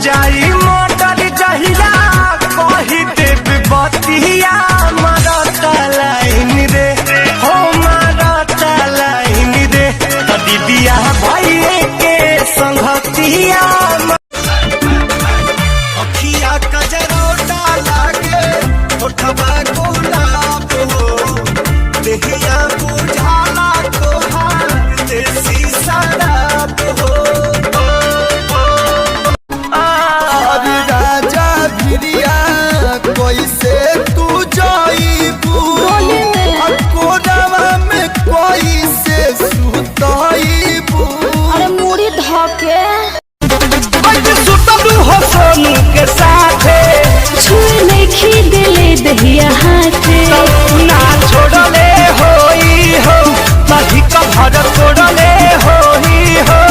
जाई मोटर जहिया कही देव बतिया मारता लाइन रे हो मारता लाइन रे दीदिया भाई के संगतिया अखिया कजरोटा लागे उठवा गुलाब हो देहिया बुझाला तोहार देसी शराब हो कैसे तू जाइबू कोडवा में कैसे सुताइबू अरे मुड़ी धके सुतलू हो सोनू के साथे छुए नहीं खीदले दहिया हाथे ना छोड़ले होई हो कभी कभर छोड़ले होई हो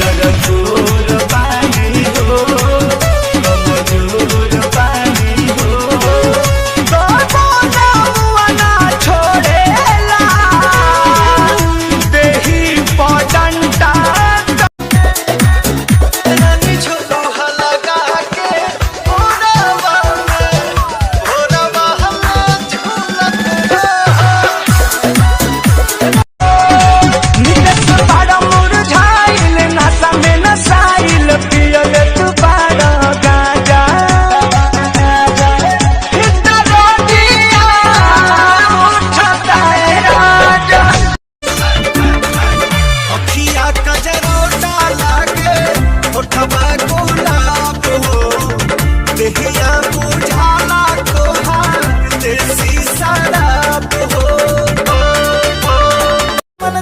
नरजोर पानी हो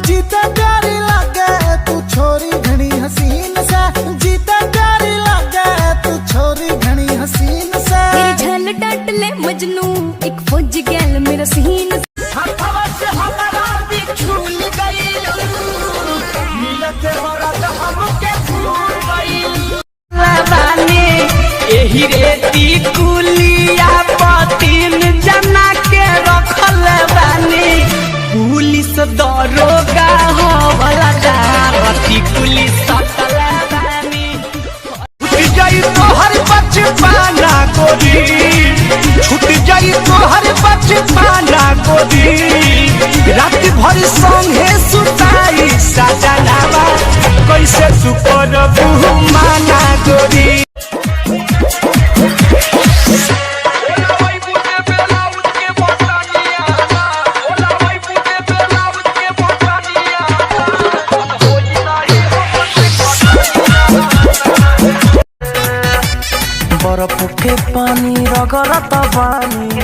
जीता प्यारी लगे तू छोरी घनी हसीन से जीता प्यारी लगे तू छोरी घनी हसीन से मेरी झल डट ले मजनू एक फौज गैल मेरा सीन हथवा से हमारा बिछुल गइल मिलते वरत हमके भूल गइल लाबानी एही रेती कुलिया पतिन जना के रखल बानी पुलिस दरोगा हो वाला दारती पुलिस सकला बानी छूट जाई तो हर बचपना गोरी छूट जाई तो हर बचपना गोरी रात भर संगे सुताई सजनावा कैसे सुपर बुमाना गोरी बर्फ के पानी रगड़त बानी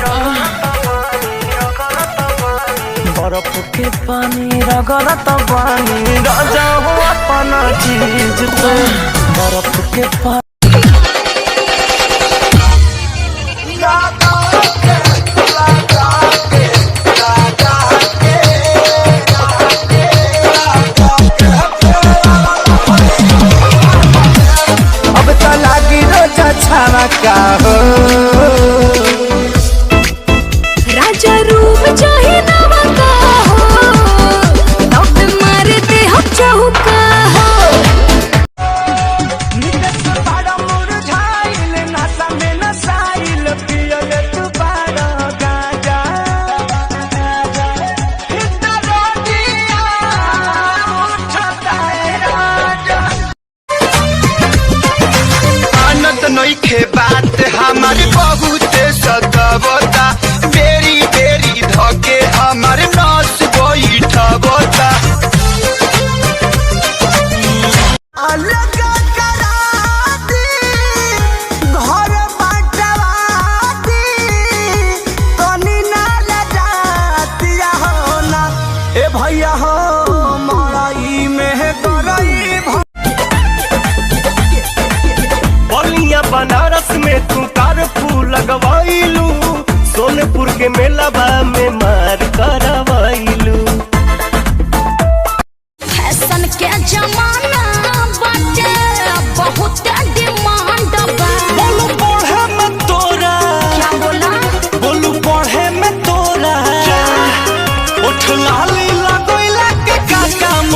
बर्फ के पानी रगड़त बानी राजा हो अपना चीज तो बर्फ के पानी अब तो लागी रोजा छावा का हो राजा रूप चाहे नवा का हो तब मार दे हम चौका हो निकट बड़ा मुरझाइल नशा में नसाइल पियल तू बड़ा गाजा इतना रोटिया उठता है राजा आनंद नइखे बात हमारी बहुत सतावता बेरी बेरी धके हमार नस बैठबता अलग करा दी घर बांटवा दी तनी ना लजातिया हो ना ए भैया हो मड़ई में करई बलिया बनारस में तू कारफू लगवाइलू सोनपुर के मेलावा में मार करवाइलू फैशन के जमाना बाटे बहुत डिमांड बा बोलू पढ़े में तोरा क्या बोला बोलू पढ़े में तोरा उठ लाली लगोइला के का काम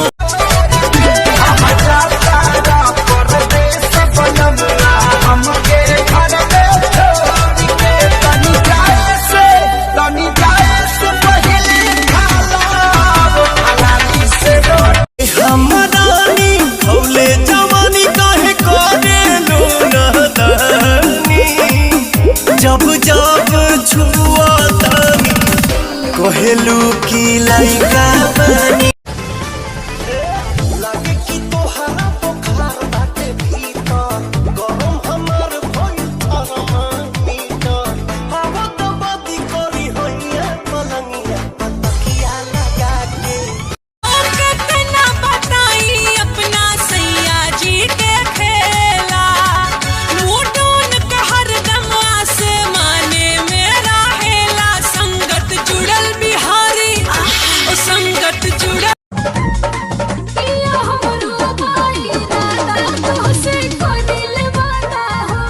तोहसे कोदिल वाला हो,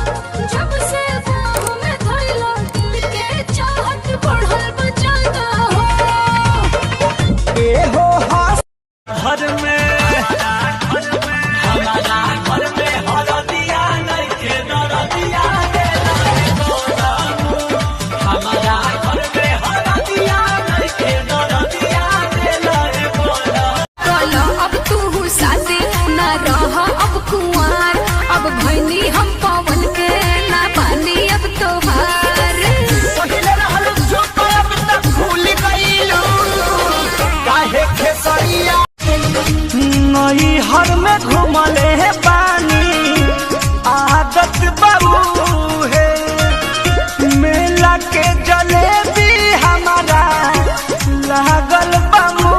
जब से बाह में धइलो दिल के चाहत बढ़ल बजाता हो। ए हो हास घर में हमारा घर में हरदिया नहीं के दरदिया दे हमारा घर में हरदिया नहीं के दरदिया दे बोलो अब तू साथे ना रह अब कुंवार, अब भैनी हम पवन के ना पानी अब तोहार। पहिले रहल चुप अब तक भूल गइलू काहे खेसरिया नई हर में घुमले पानी आदत बाबू है मेला के जलेबी हमारा लागल बाबू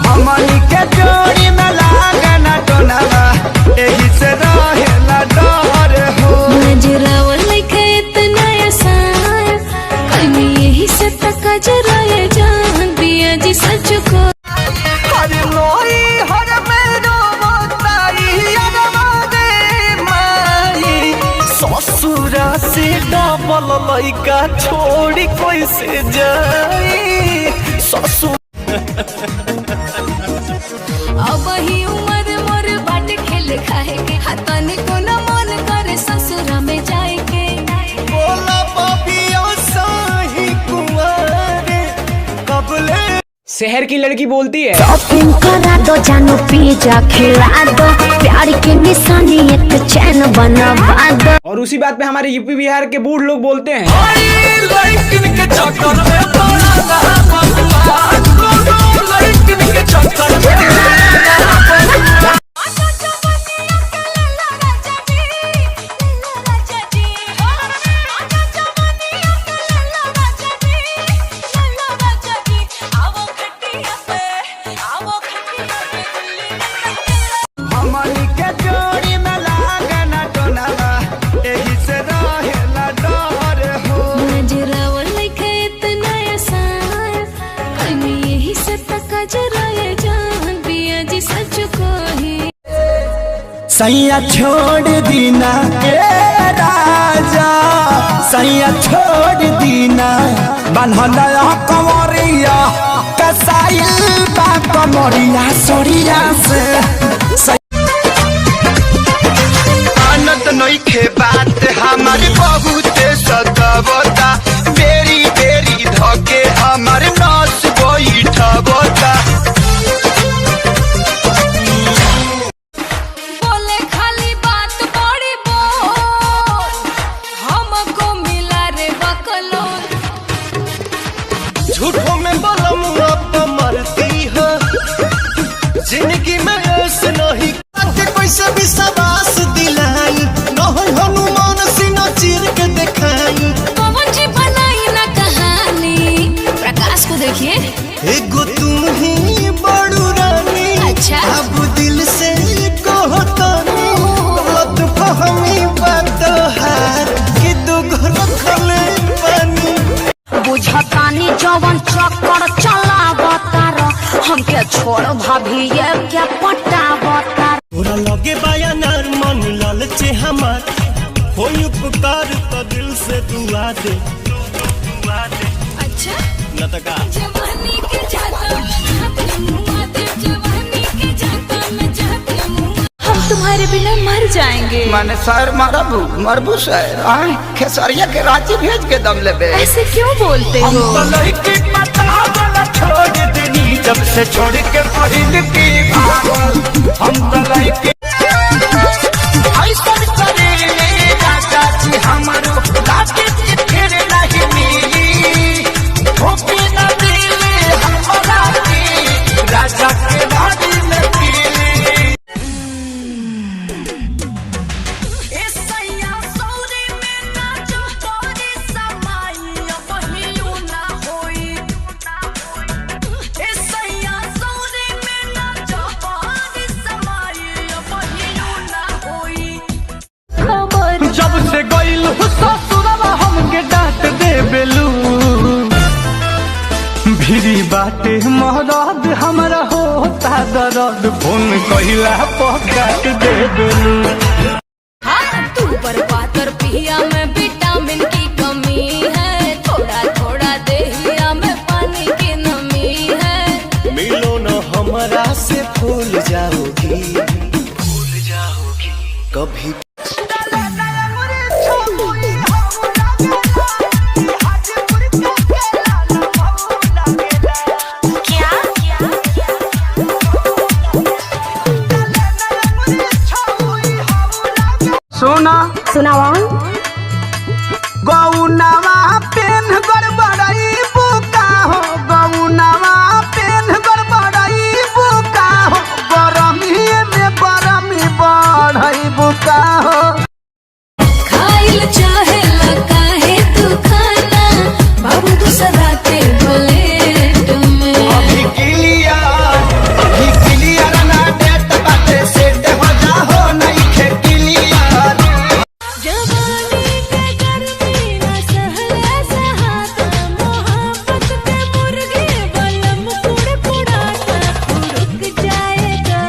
हमनी के जोड़ी में लागना टोनावा एही से रहेला डर हो नजरावल लइका इतना आसान, कहीं यही से तक जराए जान दिया जी सच को। हर लोई हर मेरो बताई अरमादे माई ससुरा से डबल लइका छोड़ी कैसे जाई ससुर अब ही उम्र मोर बाट खेल खाए के, हाथन को न मन करे ससुरा में जाए के। बोला पापिया साही कुंवारे कबले शहर की लड़की बोलती है शॉपिंग करा दो जानो पिज्जा खिला दो, प्यार की निशानी एक चैन बनवा दो। और उसी बात पे हमारे यूपी बिहार के बूढ़ लोग बोलते हैं लड़किन के चक्कर में पड़ा ना भगवान लड़किन के चक्कर में हमनी के जोड़ी में लागना टोनावा एही से रहेला डर हो नजरावल लइका इतना आसान, कहीं यही से तक जराए जान दिया जी सच को ही। सैया छोड़ दीना ए राजा सैया छोड़ दीना बन्हला कमरिया कसाइल बा कमरिया सोरिया से आनत नइखे बात हमारी बहुत सतावता बेरी बेरी धके हमार नस बैठबता बोले खाली बात बड़ी बोल, हमको मिला रे बकलोल। झूठों में बलम अब मरती है जिंदगी में ऐसे नहीं कैसे विश्वास दिलाई न हो हनुमान सिंह चीर के देखाई पवन जी बनाई ना कहानी, प्रकाश को देखिए। एगो तू ही बड़ू रानी अच्छा। अब दिल से कहो तो गलत फहमी बात हार कि दो घर खले पानी बुझतानी जवन चक्कर चलावतार, हमके छोड़ भाभी ये क्या पटावतार। तोरा लगे बयानार मन लालचे हमार होई उपकार तो दिल से दुआ दे अच्छा न तका जवानी के जाता मुआ दे, जवानी के जाता मैं जाते मुआ। हम तुम्हारे बिना मर जाएंगे। माने सर मरबू मरबू सर आए खेसरिया के रांची भेज के दम लेबे ऐसे क्यों बोलते हो? लड़की पता वाला छोड़ देनी जब से छोड़ के पहिल की भागल हम तो लड़की ऐसा करेले राजा जी हमारो लागे फिर नहीं मिली होके न दिले हमारा की राजा के बाड़ी में पीली सैया सौरे में ना जो तोरी समाई पहियो ना होई। सैया सौरे में ना जो तोरी समाई पहियो ना होई। जब से गइल ससुरवा हमके डांट दे बेलू भिरी बाटे महराद हमरा होता दर्द फोन कहिला पके काट दे बेलू। हाँ तू बर्बादर पिया में विटामिन की कमी है, थोड़ा थोड़ा देहिया में पानी की नमी है। मिलो न हमरा से भूल जाओगी कभी। सुना सुनावा गौनावा पेन गड़बड़ाई बुका हो, गौनावा पेन गड़बड़ाई बुका हो, गरमी में गरमी बढ़ई बुका हो। खाइल चाहे काहे तू खाना बाबू दूसरा के प्लेट में। अभी क्लियर ना देत बाटे सेट हो जाओ नहीं खे क्लियर। जवानी के गर्मी न सहला सहाता, मोहब्बत के मुर्गे बलम कुड़कुड़ाता, उड़क जाएगा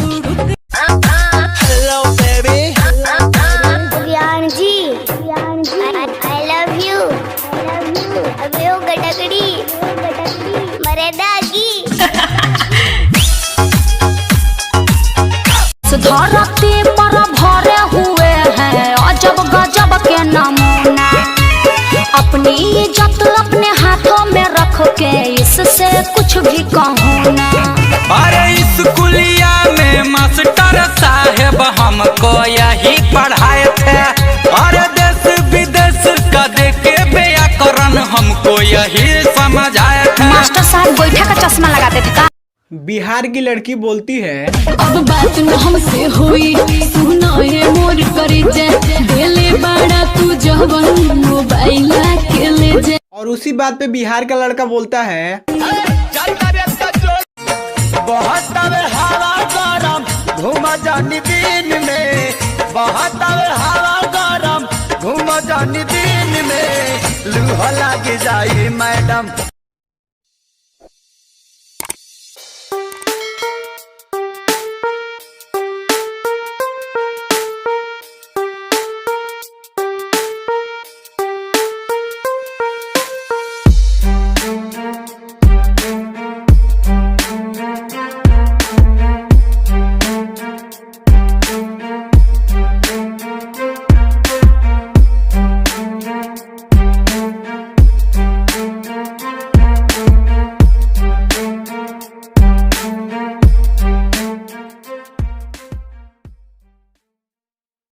उड़क। हेलो बेबी रियान जी आई लव यू अबे ओ गटकड़ी मरेदागी। धरती पर भरे हुए हैं अजब गजब के नमूना, अपनी इज्जत अपने हाथों में रख के इससे कुछ भी कहूँ ना। अरे स्कूलिया में मास्टर साहेब हमको यही पढ़ाए थे, अरे देश विदेश का देखे व्याकरण हमको यही समझाए थे। मास्टर साहब गोईठा का चश्मा लगाते थे का? बिहार की लड़की बोलती है, अब बात न हमसे हुई सुना है मोर करे जे, देले बड़ा तू जवन मोबाइल के ले जे। और उसी बात पे बिहार का लड़का बोलता है, बहुत हवा गरम घूम जानी दिन में, बहुत हवा गरम घूम जानी दिन में, लूह लग जाई मैडम।